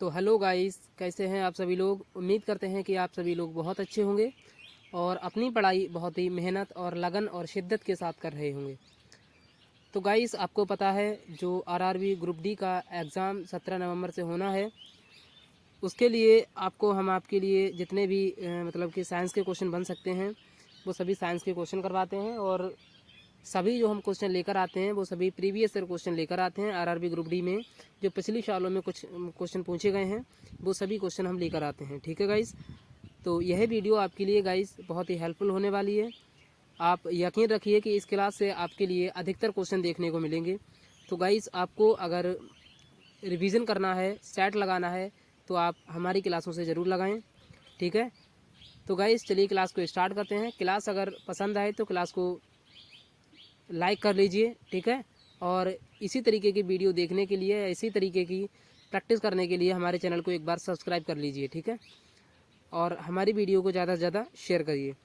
तो hello guys, कैसे हैं आप सभी लोग। उम्मीद करते हैं कि आप सभी लोग बहुत अच्छे होंगे और अपनी पढ़ाई बहुत ही मेहनत और लगन और शिद्दत के साथ कर रहे होंगे। तो गाइस, आपको पता है जो आरआरबी ग्रुप डी का एग्ज़ाम 17 नवंबर से होना है, उसके लिए हम आपके लिए जितने भी मतलब कि साइंस के क्वेश्चन बन सकते हैं वो सभी साइंस के क्वेश्चन करवाते हैं। और सभी जो हम क्वेश्चन लेकर आते हैं वो सभी प्रीवियस ईयर क्वेश्चन लेकर आते हैं। आरआरबी ग्रुप डी में जो पिछली सालों में कुछ क्वेश्चन पूछे गए हैं वो सभी क्वेश्चन हम लेकर आते हैं। ठीक है गाइस, तो यह वीडियो आपके लिए गाइस बहुत ही हेल्पफुल होने वाली है। आप यकीन रखिए कि इस क्लास से आपके लिए अधिकतर क्वेश्चन देखने को मिलेंगे। तो गाइस, आपको अगर रिवीजन करना है, सेट लगाना है, तो आप हमारी क्लासों से ज़रूर लगाएं। ठीक है, तो गाइस चलिए क्लास को स्टार्ट करते हैं। क्लास अगर पसंद आए तो क्लास को लाइक कर लीजिए। ठीक है, और इसी तरीके की वीडियो देखने के लिए, इसी तरीके की प्रैक्टिस करने के लिए हमारे चैनल को एक बार सब्सक्राइब कर लीजिए। ठीक है, और हमारी वीडियो को ज़्यादा से ज़्यादा शेयर करिए।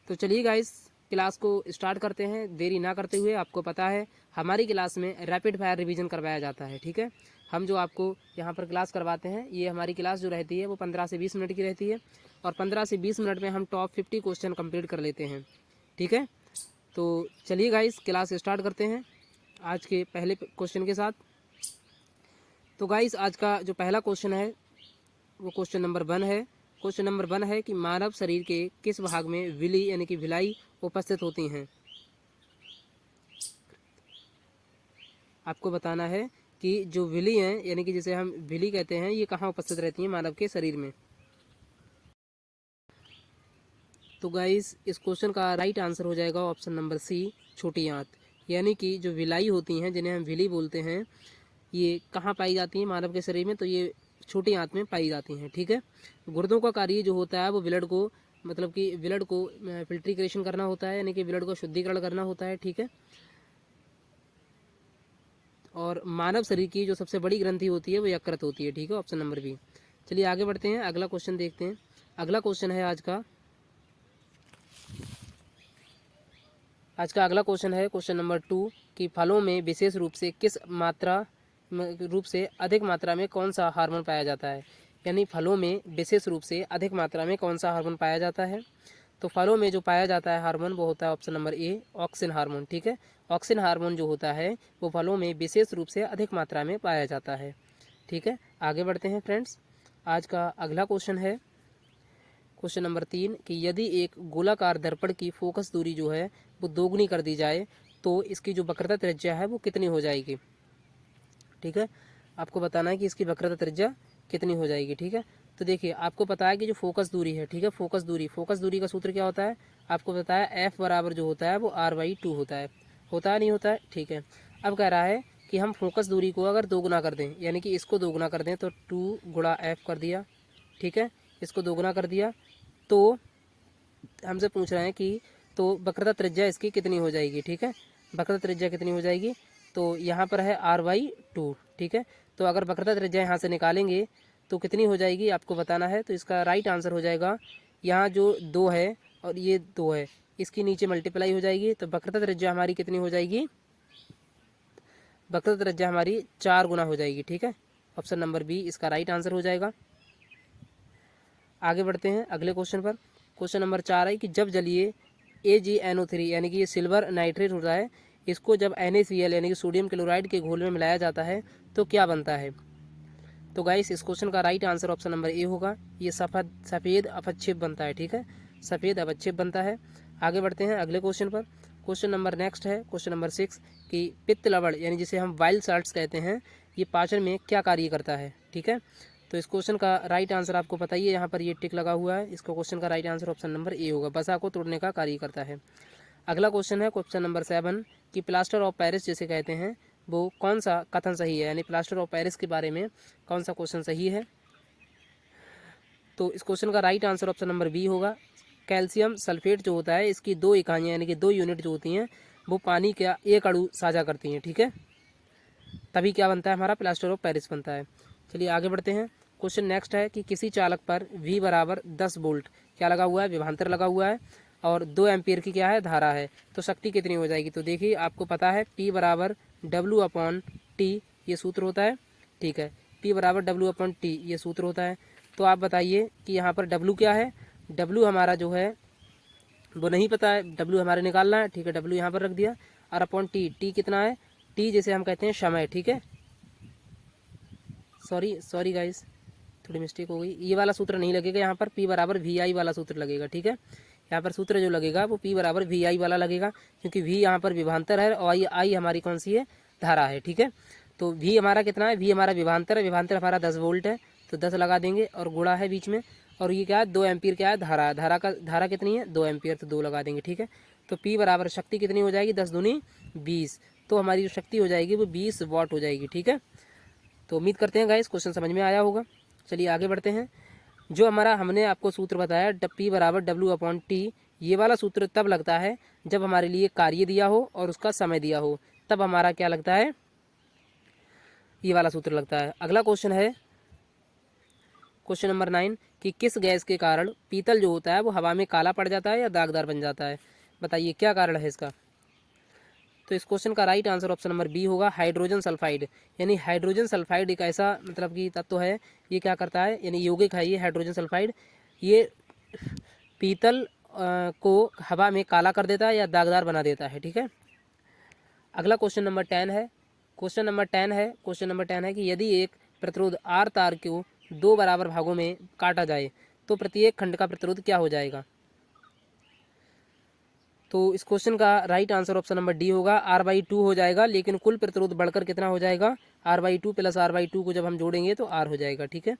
तो चलिए गाइस, क्लास को स्टार्ट करते हैं देरी ना करते हुए। आपको पता है हमारी क्लास में रैपिड फायर रिवीजन करवाया जाता है। ठीक है, हम जो आपको यहाँ पर क्लास करवाते हैं, ये हमारी क्लास जो रहती है वो 15 से 20 मिनट की रहती है और 15 से 20 मिनट में हम टॉप 50 क्वेश्चन कंप्लीट कर लेते हैं। ठीक है, तो चलिए गाइस क्लास स्टार्ट करते हैं आज के पहले क्वेश्चन के साथ। तो गाइस, आज का जो पहला क्वेश्चन है वो क्वेश्चन नंबर 1 है। क्वेश्चन नंबर 1 है कि मानव शरीर के किस भाग में विली यानी कि भिलाई उपस्थित होती हैं। आपको बताना है कि जो विली हैं यानी कि जिसे हम विली कहते हैं, ये कहाँ उपस्थित रहती हैं मानव के शरीर में। तो गाइस, इस क्वेश्चन का राइट आंसर हो जाएगा ऑप्शन नंबर सी, छोटी आंत। यानी कि जो विलाई होती हैं, जिन्हें हम विली बोलते हैं, ये कहाँ पाई जाती हैं मानव के शरीर में, तो ये छोटी आंत में पाई जाती हैं। ठीक है, गुर्दों का कार्य जो होता है वो ब्लड को मतलब कि ब्लड को फिल्ट्रीकरेशन करना होता है, यानी कि ब्लड को शुद्धिकरण करना होता है। ठीक है, और मानव शरीर की जो सबसे बड़ी ग्रंथि होती है वो यकृत होती है। ठीक है, ऑप्शन नंबर बी। चलिए आगे बढ़ते हैं, अगला क्वेश्चन देखते हैं। अगला क्वेश्चन है आज का अगला क्वेश्चन है क्वेश्चन नंबर 2 कि फलों में विशेष रूप से अधिक मात्रा में कौन सा हार्मोन पाया जाता है। यानी फलों में विशेष रूप से अधिक मात्रा में कौन सा हार्मोन पाया जाता है। तो फलों में जो पाया जाता है हार्मोन वो होता है option number A, auxin hormone. ठीक है, ऑक्सिन हार्मोन जो होता है वो फलों में विशेष रूप से अधिक मात्रा में पाया जाता है। ठीक है, आगे बढ़ते हैं फ्रेंड्स। आज का अगला क्वेश्चन है क्वेश्चन नंबर 3 कि यदि एक गोलाकार दर्पण की फोकस दूरी जो है वो दोगुनी कर दी जाए तो इसकी जो वक्रता त्रिज्या है वो कितनी हो जाएगी। ठीक है, आपको बताना है कि इसकी वक्रता त्रिज्या कितनी हो जाएगी। ठीक है, तो देखिए आपको पता है कि जो फोकस दूरी है, ठीक है, फोकस दूरी का सूत्र क्या होता है, आपको पता है एफ बराबर जो होता है वो r/2 होता है नहीं होता है। ठीक है, अब कह रहा है कि हम फोकस दूरी को अगर दोगुना कर दें, यानी कि इसको दोगुना कर दें, तो 2 गुणा एफ कर दिया। ठीक है, इसको दोगुना कर दिया तो हमसे पूछ रहे हैं कि तो वक्रता त्रिज्या इसकी कितनी हो जाएगी। ठीक है, वक्रता त्रिज्या कितनी हो जाएगी, तो यहाँ पर है r/2। ठीक है, तो अगर वक्रता त्रिज्या यहाँ से निकालेंगे तो कितनी हो जाएगी आपको बताना है। तो इसका राइट आंसर हो जाएगा, यहाँ जो 2 है और ये 2 है, इसकी नीचे मल्टीप्लाई हो जाएगी, तो वक्रता त्रिज्या हमारी कितनी हो जाएगी, वक्रता त्रिज्या हमारी 4 गुना हो जाएगी। ठीक है, ऑप्शन नंबर बी इसका राइट आंसर हो जाएगा। आगे बढ़ते हैं अगले क्वेश्चन पर। क्वेश्चन नंबर 4 है कि जब जलीय AgNO3 यानी कि ये सिल्वर नाइट्रेट होता है, इसको जब NaCl यानी कि सोडियम क्लोराइड के घोल में मिलाया जाता है तो क्या बनता है। तो गाइस, इस क्वेश्चन का right answer option number A होगा, ये सफ़ेद अपक्षेप बनता है। ठीक है, सफ़ेद अपक्षेप बनता है। आगे बढ़ते हैं अगले क्वेश्चन पर। क्वेश्चन नंबर नेक्स्ट है क्वेश्चन नंबर 6 कि पित्त लवण यानी जिसे हम वाइल्ड साल्ट्स कहते हैं, ये पाचन में क्या कार्य करता है। ठीक है, तो इस क्वेश्चन का राइट आंसर आपको पता ही है, यहाँ पर ये टिक लगा हुआ है, इसका क्वेश्चन का right answer option number A होगा, वसा को तोड़ने का कार्य करता है। अगला क्वेश्चन है क्वेश्चन नंबर 7 कि प्लास्टर ऑफ पेरिस जिसे कहते हैं वो कौन सा कथन सही है, यानी प्लास्टर ऑफ पेरिस के बारे में कौन सा क्वेश्चन सही है। तो इस क्वेश्चन का right answer option number B होगा, कैल्शियम सल्फेट जो होता है इसकी 2 इकाइयाँ यानी कि 2 यूनिट जो होती हैं वो पानी का एक अणु साझा करती हैं। ठीक है, तभी क्या बनता है, हमारा प्लास्टर ऑफ पेरिस बनता है। चलिए आगे बढ़ते हैं। क्वेश्चन नेक्स्ट है कि किसी चालक पर V बराबर 10 वोल्ट क्या लगा हुआ है, विभवांतर लगा हुआ है, और 2 एम्पियर की क्या है, धारा है, तो शक्ति कितनी हो जाएगी। तो देखिए आपको पता है P बराबर W/T ये सूत्र होता है। ठीक है, P बराबर W/T ये सूत्र होता है। तो आप बताइए कि यहाँ पर W क्या है। W हमारा जो है वो नहीं पता है, W हमारे निकालना है, ठीक है। W यहाँ पर रख दिया और अपॉन T कितना है, T जैसे हम कहते हैं समय, ठीक है। सॉरी गाइस, थोड़ी मिस्टेक हो गई, ये वाला सूत्र नहीं लगेगा यहाँ पर, P बराबर VI वाला सूत्र लगेगा, ठीक है। यहाँ पर सूत्र जो लगेगा वो P बराबर VI वाला लगेगा, क्योंकि V यहाँ पर विभवांतर है और I हमारी कौन सी है, धारा है, ठीक है। तो V हमारा कितना है, V हमारा विभवांतर है, विभवांतर हमारा 10 वोल्ट है, तो 10 लगा देंगे और गुणा है बीच में, और ये क्या है 2 एम्पियर क्या है, धारा कितनी है 2 एम्पियर, तो 2 लगा देंगे, ठीक है। तो P बराबर शक्ति कितनी हो जाएगी, 10 दूनी 20, तो हमारी जो शक्ति हो जाएगी वो 20 वाट हो जाएगी, ठीक है। तो उम्मीद करते हैं गाइस क्वेश्चन समझ में आया होगा। चलिए आगे बढ़ते हैं। जो हमारा हमने आपको सूत्र बताया P बराबर W/T, ये वाला सूत्र तब लगता है जब हमारे लिए कार्य दिया हो और उसका समय दिया हो, तब हमारा क्या लगता है, ये वाला सूत्र लगता है। अगला क्वेश्चन है क्वेश्चन नंबर 9 कि किस गैस के कारण पीतल जो होता है वो हवा में काला पड़ जाता है या दागदार बन जाता है, बताइए क्या कारण है इसका। तो इस क्वेश्चन का right answer option number B होगा, हाइड्रोजन सल्फाइड। यानी हाइड्रोजन सल्फाइड एक ऐसा मतलब कि तत्व है, ये क्या करता है, यानी यौगिक है ये हाइड्रोजन सल्फाइड, ये पीतल को हवा में काला कर देता है या दागदार बना देता है, ठीक है। अगला क्वेश्चन नंबर 10 है। क्वेश्चन नंबर 10 है कि यदि एक प्रतिरोध R तार को 2 बराबर भागों में काटा जाए तो प्रत्येक खंड का प्रतिरोध क्या हो जाएगा। तो इस क्वेश्चन का right answer option number D होगा, R/2 हो जाएगा, लेकिन कुल प्रतिरोध बढ़कर कितना हो जाएगा, R/2 प्लस R/2 को जब हम जोड़ेंगे तो R हो जाएगा, ठीक है।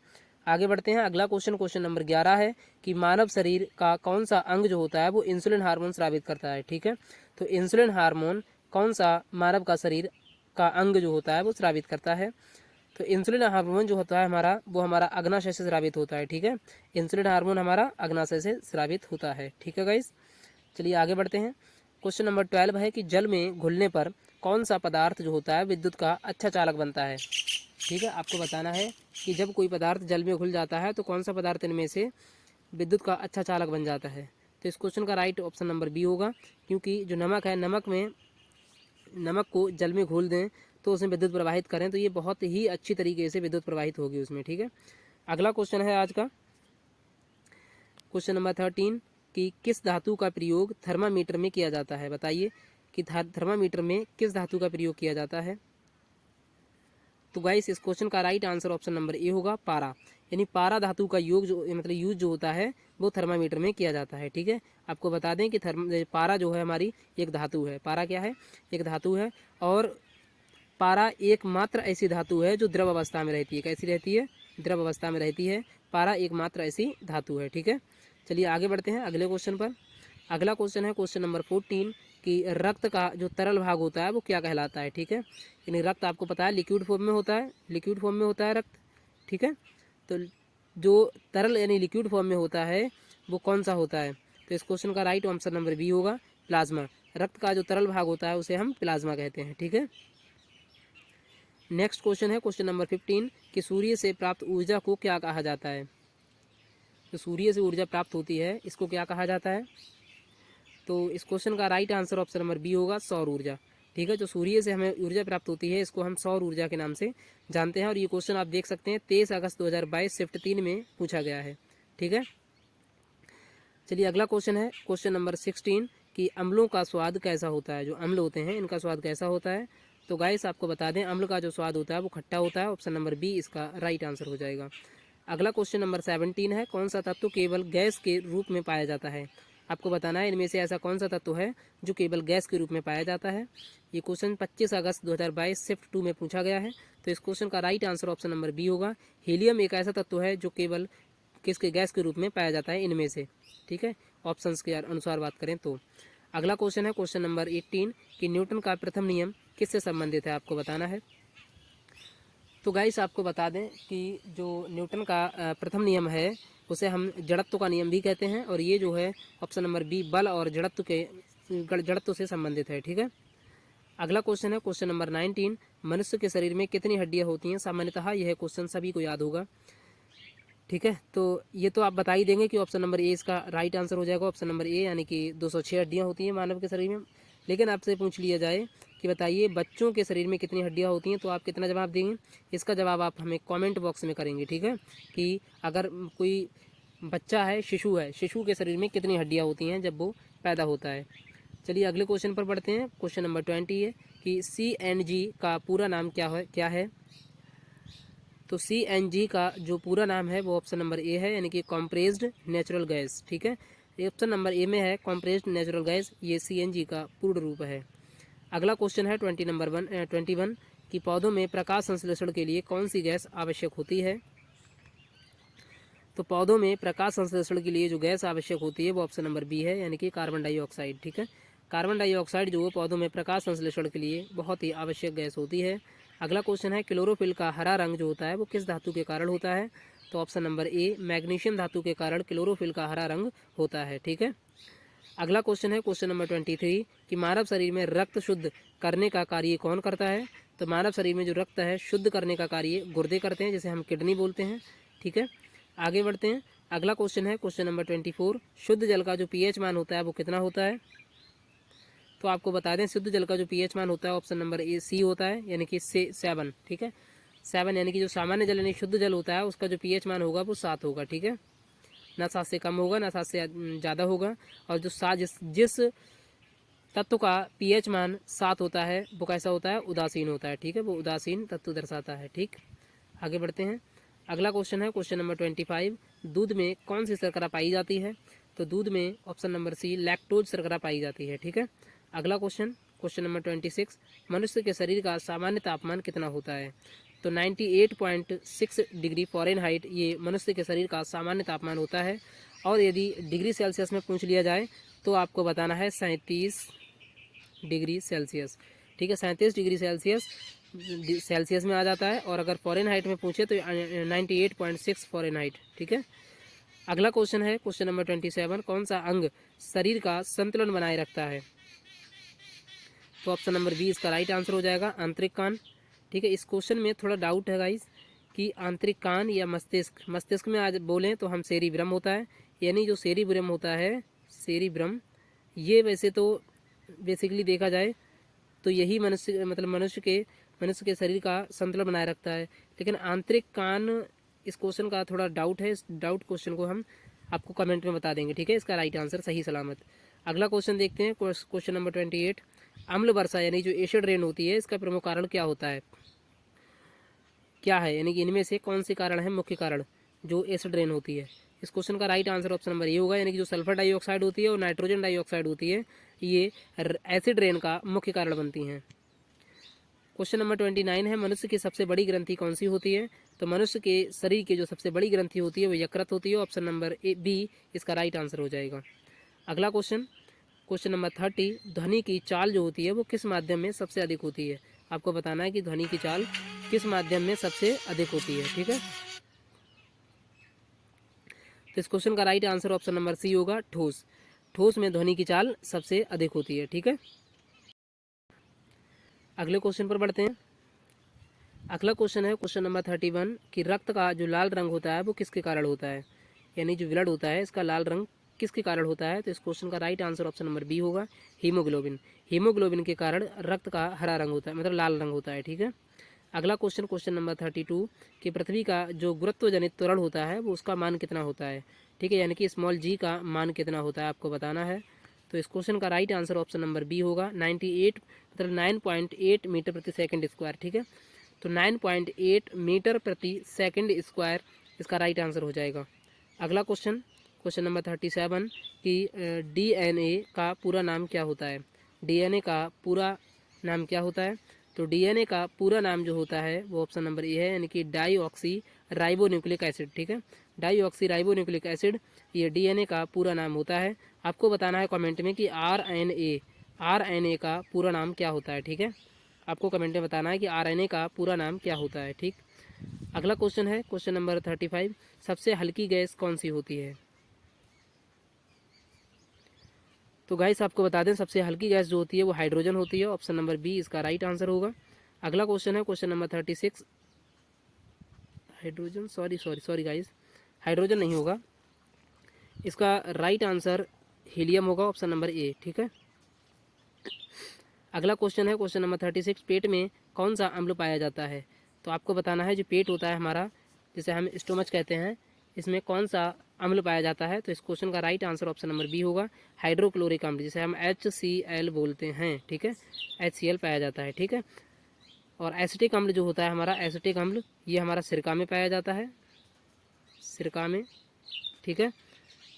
आगे बढ़ते हैं। अगला क्वेश्चन नंबर 11 है कि मानव शरीर का कौन सा अंग जो होता है वो इंसुलिन हार्मोन स्रावित करता है, ठीक है। तो इंसुलिन हार्मोन कौन सा मानव का शरीर का अंग जो होता है वो स्रावित करता है। तो इंसुलिन हार्मोन जो होता है हमारा वो हमारा अग्नाशय से स्रावित होता है, ठीक है। इंसुलिन हार्मोन हमारा अग्नाशय से स्रावित होता है, ठीक है गाइस। चलिए आगे बढ़ते हैं। क्वेश्चन नंबर 12 है कि जल में घुलने पर कौन सा पदार्थ जो होता है विद्युत का अच्छा चालक बनता है, ठीक है। आपको बताना है कि जब कोई पदार्थ जल में घुल जाता है तो कौन सा पदार्थ इनमें से विद्युत का अच्छा चालक बन जाता है। तो इस क्वेश्चन का राइट ऑप्शन नंबर बी होगा, क्योंकि जो नमक है, नमक को जल में घोल दें तो उसमें विद्युत प्रवाहित करें तो ये बहुत ही अच्छी तरीके से विद्युत प्रवाहित होगी उसमें, ठीक है। अगला क्वेश्चन है आज का क्वेश्चन नंबर 13 कि किस धातु का प्रयोग थर्मामीटर में किया जाता है, बताइए कि थर्मामीटर में किस धातु का प्रयोग किया जाता है। तो गाइस इस क्वेश्चन का right answer option number A होगा, पारा। यानी पारा धातु का योग जो मतलब यूज जो होता है वो थर्मामीटर में किया जाता है, ठीक है। आपको बता दें कि पारा जो है हमारी एक धातु है, पारा क्या है, एक धातु है, और पारा एकमात्र ऐसी धातु है जो द्रव अवस्था में रहती है। कैसी रहती है, द्रव अवस्था में रहती है। पारा एकमात्र ऐसी धातु है, ठीक है। चलिए आगे बढ़ते हैं अगले क्वेश्चन पर। अगला क्वेश्चन है क्वेश्चन नंबर 14 कि रक्त का जो तरल भाग होता है वो क्या कहलाता है, ठीक है। यानी रक्त आपको पता है लिक्विड फॉर्म में होता है, लिक्विड फॉर्म में होता है रक्त, ठीक है। तो जो तरल यानी लिक्विड फॉर्म में होता है वो कौन सा होता है। तो इस क्वेश्चन का राइट ऑप्शन नंबर बी होगा, प्लाज्मा। रक्त का जो तरल भाग होता है उसे हम प्लाज्मा कहते हैं, ठीक है। नेक्स्ट क्वेश्चन है क्वेश्चन नंबर 15 कि सूर्य से प्राप्त ऊर्जा को क्या कहा जाता है। तो सूर्य से ऊर्जा प्राप्त होती है इसको क्या कहा जाता है। तो इस क्वेश्चन का right answer option number B होगा, सौर ऊर्जा, ठीक है। जो सूर्य से हमें ऊर्जा प्राप्त होती है इसको हम सौर ऊर्जा के नाम से जानते हैं। और ये क्वेश्चन आप देख सकते हैं 23 अगस्त 2022 शिफ्ट 3 में पूछा गया है, ठीक है। चलिए अगला क्वेश्चन है क्वेश्चन नंबर 16 कि अम्लों का स्वाद कैसा होता है। जो अम्ल होते हैं इनका स्वाद कैसा होता है। तो गाइस आपको बता दें अम्ल का जो स्वाद होता है वो खट्टा होता है। ऑप्शन नंबर बी इसका राइट आंसर हो जाएगा। अगला क्वेश्चन नंबर 17 है कौन सा तत्व केवल गैस के रूप में पाया जाता है। आपको बताना है इनमें से ऐसा कौन सा तत्व है जो केवल गैस के रूप में पाया जाता है। ये क्वेश्चन 25 अगस्त 2022 शिफ्ट 2 में पूछा गया है। तो इस क्वेश्चन का right answer option number B होगा, हीलियम एक ऐसा तत्व है जो केवल किसके गैस के रूप में पाया जाता है इनमें से, ठीक है। ऑप्शंस के अनुसार बात करें तो अगला क्वेश्चन है क्वेश्चन नंबर 18 कि न्यूटन का प्रथम नियम किससे संबंधित है, आपको बताना है। तो गाइस आपको बता दें कि जो न्यूटन का प्रथम नियम है उसे हम जड़त्व का नियम भी कहते हैं, और ये जो है ऑप्शन नंबर बी बल और जड़त्व से संबंधित है, ठीक है। अगला क्वेश्चन है क्वेश्चन नंबर 19 मनुष्य के शरीर में कितनी हड्डियां होती हैं। सामान्यतः यह क्वेश्चन सभी को याद होगा, ठीक है। तो ये तो आप बता ही देंगे कि ऑप्शन नंबर ए इसका राइट आंसर हो जाएगा। ऑप्शन नंबर ए यानी कि 206 हड्डियां होती हैं मानव के शरीर में। लेकिन आपसे पूछ लिया जाए कि बताइए बच्चों के शरीर में कितनी हड्डियाँ होती हैं, तो आप कितना जवाब देंगे? इसका जवाब आप हमें कमेंट बॉक्स में करेंगे, ठीक है। कि अगर कोई बच्चा है, शिशु है, शिशु के शरीर में कितनी हड्डियाँ होती हैं जब वो पैदा होता है। चलिए अगले क्वेश्चन पर बढ़ते हैं। क्वेश्चन नंबर 20 है कि CNG का पूरा नाम क्या है। तो CNG का जो पूरा नाम है वो ऑप्शन नंबर ए है, यानी कि कॉम्प्रेस्ड नेचुरल गैस, ठीक है। ऑप्शन नंबर ए में है कॉम्प्रेस्ड नेचुरल गैस, ये CNG का पूर्ण रूप है। अगला क्वेश्चन है 21 कि पौधों में प्रकाश संश्लेषण के लिए कौन सी गैस आवश्यक होती है। तो पौधों में प्रकाश संश्लेषण के लिए जो गैस आवश्यक होती है वो ऑप्शन नंबर बी है, यानी कि कार्बन डाइऑक्साइड, ठीक है। कार्बन डाइऑक्साइड जो पौधों में प्रकाश संश्लेषण के लिए बहुत ही आवश्यक गैस होती है। अगला क्वेश्चन है क्लोरोफिल का हरा रंग जो होता है वो किस धातु के कारण होता है। तो ऑप्शन नंबर ए मैग्नीशियम धातु के कारण क्लोरोफिल का हरा रंग होता है, ठीक है। अगला क्वेश्चन है क्वेश्चन नंबर 23 कि मानव शरीर में रक्त शुद्ध करने का कार्य कौन करता है। तो मानव शरीर में जो रक्त है शुद्ध करने का कार्य गुर्दे करते हैं, जिसे हम किडनी बोलते हैं, ठीक है। आगे बढ़ते हैं। अगला क्वेश्चन है क्वेश्चन नंबर 24 शुद्ध जल का जो pH मान होता है वो कितना होता है। तो आपको बता दें शुद्ध जल का जो pH मान होता है ऑप्शन नंबर ए सी होता है, यानी कि 7, ठीक है। 7 यानी कि जो सामान्य जल यानी शुद्ध जल होता है उसका जो pH मान होगा वो 7 होगा, ठीक है। ना 7 से कम होगा ना 7 से ज़्यादा होगा। और जो जिस तत्व का pH मान 7 होता है वो कैसा होता है, उदासीन होता है, ठीक है। वो उदासीन तत्व दर्शाता है, ठीक। आगे बढ़ते हैं। अगला क्वेश्चन है क्वेश्चन नंबर 25 दूध में कौन सी शर्करा पाई जाती है। तो दूध में ऑप्शन नंबर सी लैक्टोज शर्करा पाई जाती है, ठीक है। अगला क्वेश्चन नंबर 26 मनुष्य के शरीर का सामान्य तापमान कितना होता है। तो 98.6 डिग्री फ़ारेनहाइट ये मनुष्य के शरीर का सामान्य तापमान होता है। और यदि डिग्री सेल्सियस में पूछ लिया जाए तो आपको बताना है 37 डिग्री सेल्सियस, ठीक है। 37 डिग्री सेल्सियस में आ जाता है। और अगर फ़ारेनहाइट में पूछे तो 98.6 फ़ारेनहाइट, ठीक है। अगला क्वेश्चन है क्वेश्चन नंबर 27 कौन सा अंग शरीर का संतुलन बनाए रखता है। तो ऑप्शन नंबर बी इसका राइट आंसर हो जाएगा, आंतरिक कान, ठीक है। इस क्वेश्चन में थोड़ा डाउट है गाइस कि आंतरिक कान या मस्तिष्क में आज बोलें तो हम सेरिब्रम होता है, यानी जो सेरिब्रम होता है, सेरिब्रम ये वैसे तो बेसिकली देखा जाए तो यही मनुष्य के शरीर का संतुलन बनाए रखता है। लेकिन आंतरिक कान इस क्वेश्चन का थोड़ा डाउट है। इस डाउट क्वेश्चन को हम आपको कमेंट में बता देंगे, ठीक है। इसका राइट आंसर सही सलामत। अगला क्वेश्चन देखते हैं क्वेश्चन नंबर 28 अम्ल वर्षा यानी जो एसिड रेन होती है इसका प्रमुख कारण क्या होता है, क्या है, यानी कि इनमें से कौन से कारण है मुख्य कारण जो एसिड रेन होती है। इस क्वेश्चन का right answer option number A होगा, यानी कि जो सल्फर डाइऑक्साइड होती है और नाइट्रोजन डाइऑक्साइड होती है ये एसिड रेन का मुख्य कारण बनती हैं। क्वेश्चन नंबर 29 है मनुष्य की सबसे बड़ी ग्रंथि कौन सी होती है। तो मनुष्य के शरीर की जो सबसे बड़ी ग्रंथि होती है वो यकृत होती है, ऑप्शन नंबर बी इसका राइट आंसर हो जाएगा। अगला क्वेश्चन नंबर 30 ध्वनि की चाल जो होती है वो किस माध्यम में सबसे अधिक होती है। आपको बताना है कि ध्वनि की चाल किस माध्यम में सबसे अधिक होती है, ठीक है। तो इस क्वेश्चन का right answer option number C होगा, ठोस में ध्वनि की चाल सबसे अधिक होती है, ठीक है। अगले क्वेश्चन पर बढ़ते हैं। अगला क्वेश्चन है क्वेश्चन नंबर 31 कि रक्त का जो लाल रंग होता है वो किसके कारण होता है, यानी जो ब्लड होता है इसका लाल रंग किसके कारण होता है। तो इस क्वेश्चन का right answer option number B होगा, हीमोग्लोबिन के कारण रक्त का हरा रंग होता है, मतलब लाल रंग होता है, ठीक है। अगला क्वेश्चन नंबर 32 कि पृथ्वी का जो गुरुत्वजनित त्वरण होता है वो उसका मान कितना होता है, ठीक है, यानी कि स्मॉल जी का मान कितना होता है आपको बताना है। तो इस क्वेश्चन का right answer option number B होगा, 9.8 मीटर प्रति सेकंड स्क्वायर, ठीक है। तो 9.8 मीटर प्रति सेकंड स्क्वायर इसका राइट आंसर हो जाएगा। अगला क्वेश्चन नंबर 37 कि डीएनए का पूरा नाम क्या होता है। डीएनए का पूरा नाम क्या होता है। तो डीएनए का पूरा नाम जो होता है वो ऑप्शन नंबर ए है, यानी कि डाईऑक्सी राइबोन्यूक्लिक एसिड, ठीक है। डाईऑक्सी राइबोन्यूक्लिक एसिड ये डीएनए का पूरा नाम होता है। आपको बताना है कमेंट में कि आरएनए का पूरा नाम क्या होता है, ठीक है। आपको कमेंट में बताना है कि आरएनए का पूरा नाम क्या होता है, ठीक। अगला क्वेश्चन है क्वेश्चन नंबर 35 सबसे हल्की गैस कौन सी होती है। तो गाइस आपको बता दें सबसे हल्की गैस जो होती है वो हाइड्रोजन होती है, ऑप्शन नंबर बी इसका राइट आंसर होगा। अगला क्वेश्चन है question number 36 hydrogen sorry guys hydrogen नहीं होगा, इसका राइट आंसर हीलियम होगा, ऑप्शन नंबर ए, ठीक है। अगला क्वेश्चन है क्वेश्चन नंबर 36, पेट में कौन सा अम्ल पाया जाता है। तो आपको बताना है जो पेट होता है हमारा, जिसे हम स्टोमच कहते हैं, इसमें कौन सा अम्ल पाया जाता है। तो इस क्वेश्चन का right answer option number B होगा, हाइड्रोक्लोरिक अम्ल, जिसे हम HCl बोलते हैं। ठीक है, HCl पाया जाता है। ठीक है, और एसिटिक अम्ल जो होता है हमारा, एसिटिक अम्ल ये हमारा सिरका में पाया जाता है, सिरका में। ठीक है,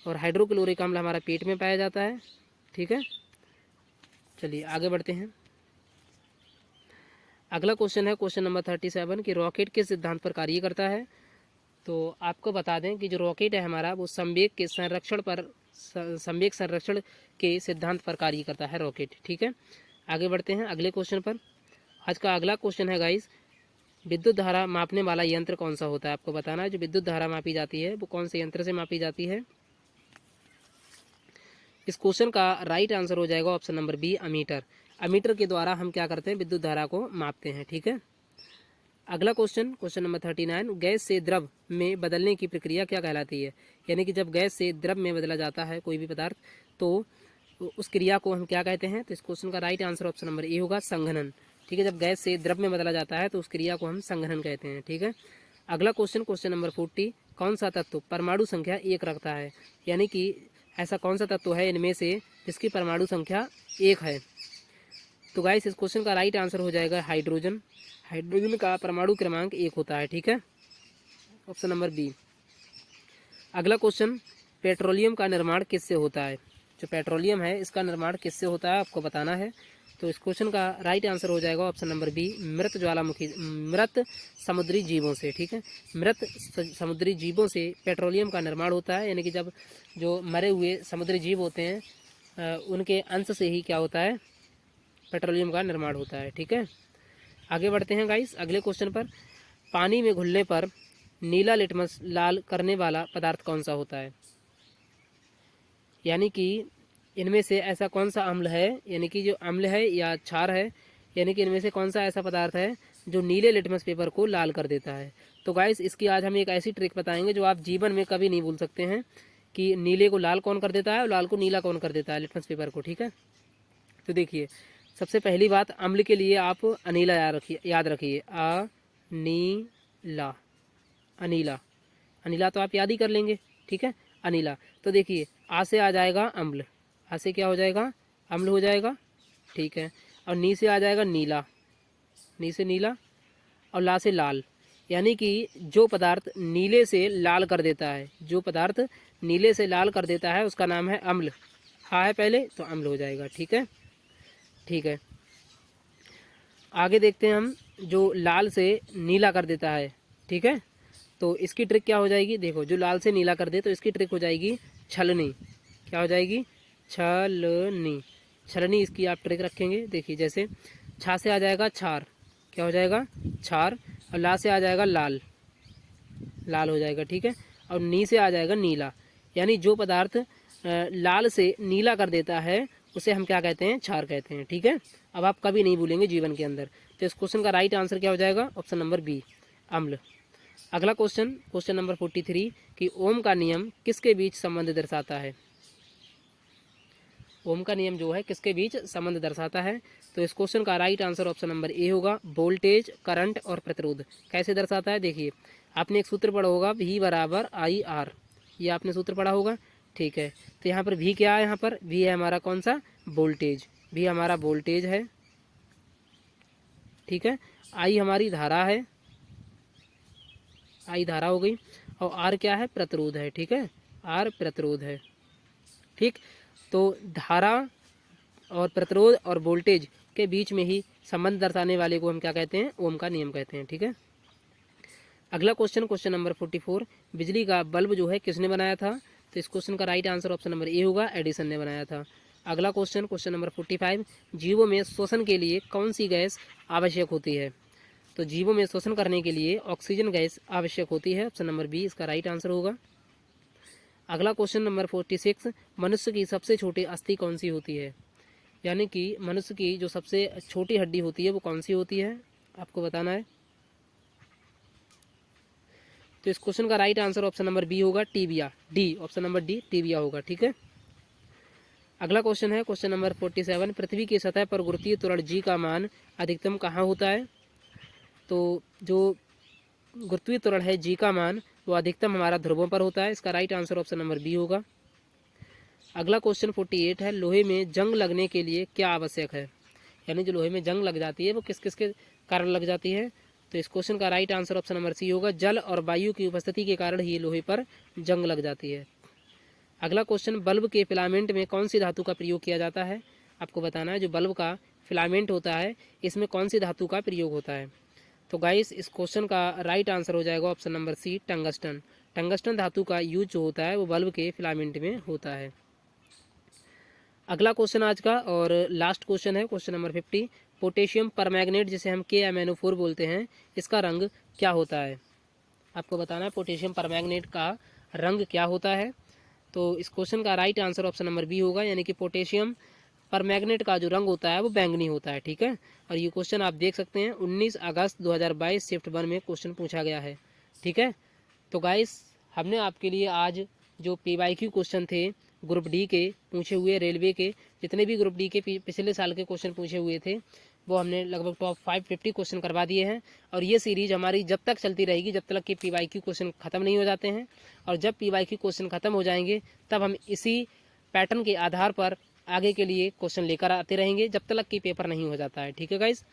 और हाइड्रोक्लोरिक अम्ल हमारा पेट में पाया जाता है। ठीक है, चलिए आगे बढ़ते हैं। अगला क्वेश्चन है क्वेश्चन नंबर 37 कि रॉकेट किस सिद्धांत पर कार्य करता है। तो आपको बता दें कि जो रॉकेट है हमारा वो संवेग के संरक्षण पर, संवेग संरक्षण के सिद्धांत पर कार्य करता है रॉकेट। ठीक है, आगे बढ़ते हैं अगले क्वेश्चन पर। आज का अगला क्वेश्चन है गाइस, विद्युत धारा मापने वाला यंत्र कौन सा होता है। आपको बताना है जो विद्युत धारा मापी जाती है वो कौन से यंत्र से मापी जाती है। इस क्वेश्चन का राइट आंसर हो जाएगा option number B, ammeter. Ammeter के द्वारा हम क्या करते हैं, विद्युत धारा को मापते हैं। ठीक है, अगला क्वेश्चन क्वेश्चन नंबर 39, गैस से द्रव में बदलने की प्रक्रिया क्या कहलाती है। यानी कि जब गैस से द्रव में बदला जाता है कोई भी पदार्थ, तो उस क्रिया को हम क्या कहते हैं। तो इस क्वेश्चन का right answer option number A होगा, संघनन। ठीक है, जब गैस से द्रव में बदला जाता है तो उस क्रिया को हम संघनन कहते हैं। ठीक है, अगला क्वेश्चन क्वेश्चन नंबर 40, कौन सा तत्व परमाणु संख्या 1 रखता है। यानी कि ऐसा कौन सा तत्व है इनमें से जिसकी परमाणु संख्या 1 है। तो गाइस इस क्वेश्चन का राइट आंसर हो जाएगा हाइड्रोजन। हाइड्रोजन का परमाणु क्रमांक 1 होता है। ठीक है, ऑप्शन नंबर बी। अगला क्वेश्चन, पेट्रोलियम का निर्माण किससे होता है। जो पेट्रोलियम है इसका निर्माण किससे होता है आपको बताना है। तो इस क्वेश्चन का राइट आंसर हो जाएगा ऑप्शन नंबर बी, मृत ज्वालामुखी, मृत समुद्री जीवों से। ठीक है, मृत समुद्री जीवों से पेट्रोलियम का निर्माण होता है। यानी कि जब जो मरे हुए समुद्री जीव होते हैं उनके अंश से ही क्या होता है, पेट्रोलियम का निर्माण होता है। ठीक है, आगे बढ़ते हैं गाइस अगले क्वेश्चन पर। पानी में घुलने पर नीला लिटमस लाल करने वाला पदार्थ कौन सा होता है। यानी कि इनमें से ऐसा कौन सा अम्ल है, यानी कि जो अम्ल है या क्षार है, यानी कि इनमें से कौन सा ऐसा पदार्थ है जो नीले लिटमस पेपर को लाल कर देता है। तो गाइस इसकी आज हम एक ऐसी ट्रिक बताएंगे जो आप जीवन में कभी नहीं भूल सकते हैं कि नीले को लाल कौन कर देता है और लाल को नीला कौन कर देता है लिटमस पेपर को। ठीक है, तो देखिए सबसे पहली बात, अम्ल के लिए आप अनीला याद रखिए, अनीला, अनीला, अनीला तो आप याद ही कर लेंगे। ठीक है, अनीला। तो देखिए आ से आ जाएगा अम्ल, आ से क्या हो जाएगा, अम्ल हो जाएगा। ठीक है, और नी से आ जाएगा नीला, नी से नीला, और ला से लाल। यानी कि जो पदार्थ नीले से लाल कर देता है, जो पदार्थ नीले से लाल कर देता है उसका नाम है अम्ल। हा है पहले तो अम्ल हो जाएगा। ठीक है, ठीक है, आगे देखते हैं हम, जो लाल से नीला कर देता है। ठीक है, तो इसकी ट्रिक क्या हो जाएगी, देखो जो लाल से नीला कर दे तो इसकी ट्रिक हो जाएगी छलनी। क्या हो जाएगी, छलनी, छलनी इसकी आप ट्रिक रखेंगे। देखिए जैसे छा से आ जाएगा छार, क्या हो जाएगा, छार, और ला से आ जाएगा लाल, लाल हो जाएगा। ठीक है, और नी से आ जाएगा नीला। यानी जो पदार्थ लाल से नीला कर देता है उसे हम क्या कहते हैं, क्षार कहते हैं। ठीक है, अब आप कभी नहीं भूलेंगे जीवन के अंदर। तो इस क्वेश्चन का राइट आंसर क्या हो जाएगा, ऑप्शन नंबर बी, अम्ल। अगला क्वेश्चन क्वेश्चन नंबर 43 कि ओम का नियम किसके बीच संबंध दर्शाता है। ओम का नियम जो है किसके बीच संबंध दर्शाता है। तो इस क्वेश्चन का right answer option number A होगा, वोल्टेज, करंट और प्रतिरोध। कैसे दर्शाता है, देखिए आपने एक सूत्र पढ़ा होगा, V बराबर IR, ये आपने सूत्र पढ़ा होगा। ठीक है, तो यहाँ पर V क्या है, यहाँ पर V है हमारा कौन सा, वोल्टेज, V हमारा वोल्टेज है। ठीक है, I हमारी धारा है, I धारा हो गई, और R क्या है, प्रतिरोध है। ठीक है, R प्रतिरोध है। ठीक, तो धारा और प्रतिरोध और वोल्टेज के बीच में ही संबंध दर्शाने वाले को हम क्या कहते हैं, ओम का नियम कहते हैं। ठीक है, अगला क्वेश्चन क्वेश्चन नंबर 44, बिजली का बल्ब जो है किसने बनाया था। तो इस क्वेश्चन का right answer option number A होगा, एडिसन ने बनाया था। अगला क्वेश्चन क्वेश्चन नंबर 45, जीवों में श्वसन के लिए कौन सी गैस आवश्यक होती है। तो जीवों में श्वसन करने के लिए ऑक्सीजन गैस आवश्यक होती है, ऑप्शन नंबर बी इसका राइट आंसर होगा। अगला क्वेश्चन नंबर 46, मनुष्य की सबसे छोटी अस्थि कौन सी होती है। यानी कि मनुष्य की जो सबसे छोटी हड्डी होती है वो कौन सी होती है, आपको बताना है। तो इस क्वेश्चन का right answer option number B होगा, tibia, D, option number D tibia होगा। ठीक है, अगला क्वेश्चन है क्वेश्चन नंबर 47, पृथ्वी की सतह पर गुरुत्वीय त्वरण जी का मान अधिकतम कहाँ होता है? तो जो गुरुत्वीय त्वरण है जी का मान वो अधिकतम हमारा ध्रुवों पर होता है। इसका right answer option number B होगा। अगला क्वेश्चन 48 है, लोहे में जंग लगने के लिए क्या आवश्यक है? यानी जो लोहे में जंग लग जाती है वो किस किस के कारण लग जाती है? तो इस क्वेश्चन का right answer option number C होगा, जल और वायु की उपस्थिति के कारण ही लोहे पर जंग लग जाती है। अगला क्वेश्चन, बल्ब के फिलामेंट में कौन सी धातु का प्रयोग किया जाता है? आपको बताना है जो बल्ब का फिलामेंट होता है इसमें कौन सी धातु का प्रयोग होता है। तो गाइस इस क्वेश्चन का राइट आंसर हो जाएगा option number C, tungsten. Tungsten धातु का यूज जो होता है वो बल्ब के फिलामेंट में होता है। अगला क्वेश्चन आज का और लास्ट क्वेश्चन है क्वेश्चन नंबर 50, पोटेशियम परमैंगनेट जिसे हम KMnO4 बोलते हैं इसका रंग क्या होता है? आपको बताना है पोटेशियम परमैंगनेट का रंग क्या होता है। तो इस क्वेश्चन का right answer option number B होगा, यानी कि पोटेशियम परमैंगनेट का जो रंग होता है वो बैंगनी होता है। ठीक है, और ये क्वेश्चन आप देख सकते हैं 19 अगस्त 2022 शिफ्ट 1 में क्वेश्चन पूछा गया है। ठीक है, तो गाइस हमने आपके लिए आज जो PYQ क्वेश्चन थे ग्रुप डी के पूछे हुए, रेलवे के जितने भी ग्रुप डी के पिछले साल के क्वेश्चन पूछे हुए थे वो हमने लगभग टॉप 550 क्वेश्चन करवा दिए हैं। और ये सीरीज हमारी जब तक चलती रहेगी जब तक कि PYQ क्वेश्चन ख़त्म नहीं हो जाते हैं। और जब PYQ क्वेश्चन ख़त्म हो जाएंगे तब हम इसी पैटर्न के आधार पर आगे के लिए क्वेश्चन लेकर आते रहेंगे जब तक कि पेपर नहीं हो जाता है। ठीक है गाइस,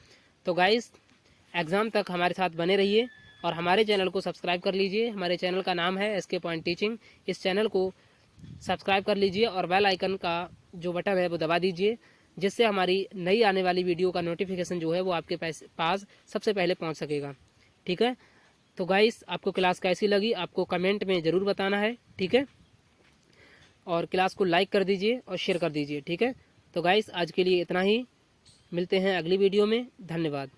तो गाइस एग्ज़ाम तक हमारे साथ बने रहिए और हमारे चैनल को सब्सक्राइब कर लीजिए। हमारे चैनल का नाम है SK पॉइंट टीचिंग। इस चैनल को सब्सक्राइब कर लीजिए और बेल आइकन का जो बटन है वो दबा दीजिए, जिससे हमारी नई आने वाली वीडियो का नोटिफिकेशन जो है वो आपके पास सबसे पहले पहुंच सकेगा। ठीक है, तो गाइस आपको क्लास कैसी लगी आपको कमेंट में ज़रूर बताना है। ठीक है, और क्लास को लाइक कर दीजिए और शेयर कर दीजिए। ठीक है, तो गाइस आज के लिए इतना ही, मिलते हैं अगली वीडियो में। धन्यवाद।